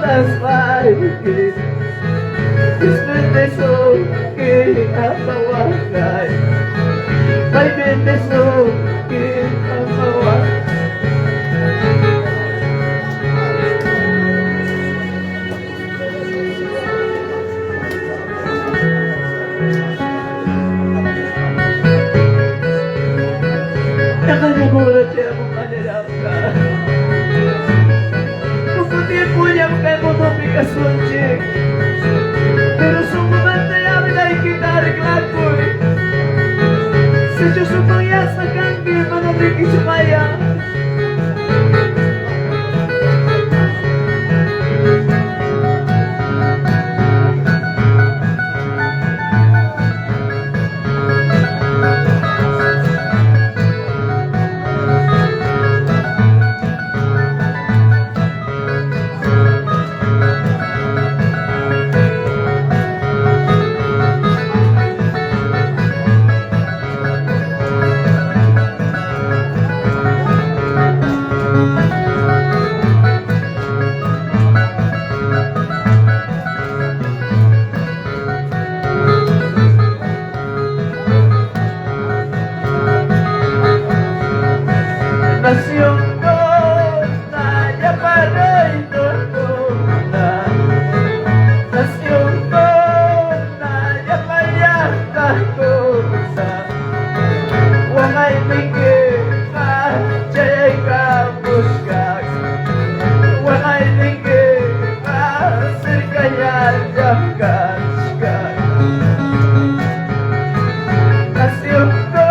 batas maigit Isbentes okay ang mawagay May bentes okay ang mawagay Nakanagulat siya kung kanilang ka Puputin po niya kay mo mabigas lunchik Pero sumunod na yamin ay kitarik lakoy Sa Diyos upangya sa kanggi mga bigis sumaya Nasyong ko na yapanay doon na Nasyong ko na yapayata ko sa Wangay tingin ka, jay ka buskag Wangay tingin ka, sirkayan jakan skag Nasyong ko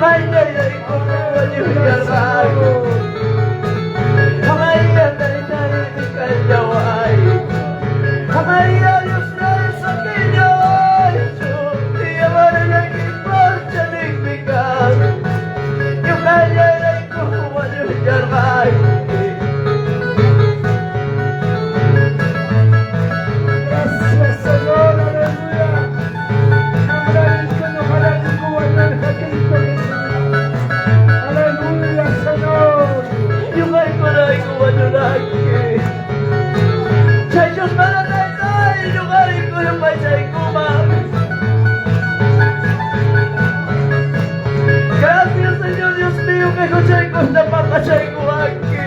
Hamaya ko wanyuyarbago Hamaya tayo di kanyaway Hamaya Diyos na sa kinyoy Iyawan na ipag siya nagbigan Yung kanya ko wanyuyarbago Gracias, Señor, aleluya. Agradezco los jalados cubanos que Cristo Jesús. Aleluya, Señor. Yung ay ko na ikuwanulagi Sa Diyos mananay yung ay ko yung may sa ikuman Gracias Señor Dios mío que escuchay ko na papachay ko aquí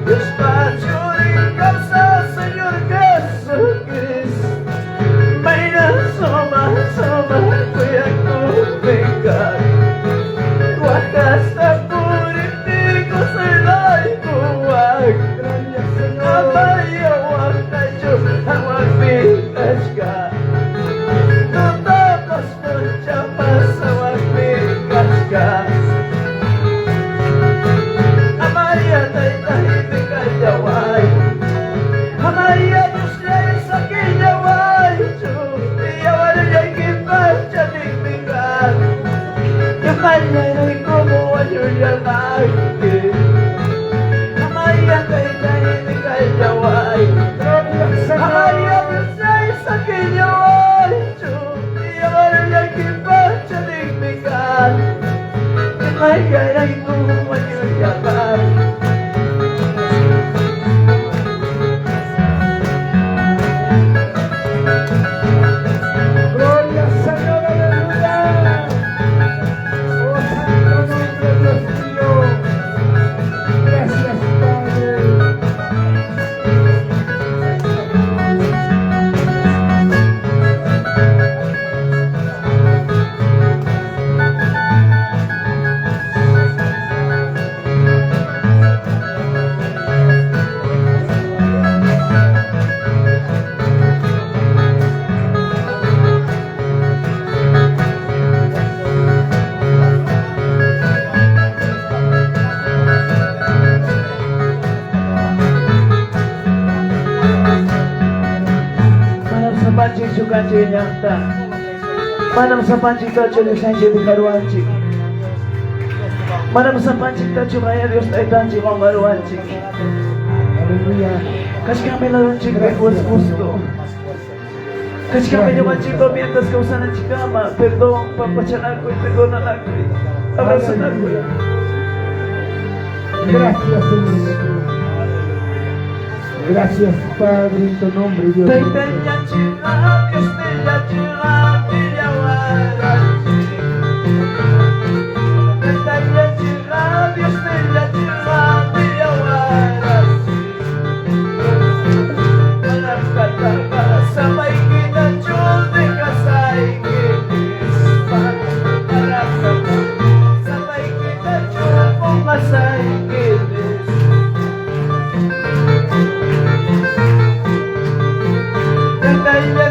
Despacio de causa Señor Jesucristo May nasoma kuya ko bigay Wakas na puritin ko sa ilay buwag Gracias, Señor. Abayawag na Diyos ang magbigas ka Tutapos mo siya pa sa magbigas ka Amaya tayo tahimik ang yaway Amaya Diyos na sa kinyaway Iyawan na niya ikipan siya nigbigan Yung kanya na ikumuha niyo niya lagi Amaya tayo tahimik ang yaway Gracias, Señor. Amaya Diyos na sa kinyaway Iyawan na niya ikipan siya nigbigan Yung kanya na ikumuha niyo niya lagi Gloria al Señor, aleluya. Oh, santo nombre de Dios mío. Gracias, Padre. Manam sa panci sukanci nyata Manam sa panci tocho di sanji di karuanci Manam sa panci tocho kaya Dios ay tanci kong karuanci Aleluya. Kasi kami larunci kay gusto Kasi kami nyumanci ko mientras kausanan chikama Perdón, papachanan ko, perdonan ako Abrasan ako Gracias, Señor. Gracias, Padre, en tu nombre, Dios mío. Taytanya chika, Castilla chika, Tiyawaranci Taytanya chika, Castilla chika, Tiyawaranci Walang kataka, sabay kita chul de kasay kinis Walang kataka, sabay kita chul kung kasay kinis Taytanya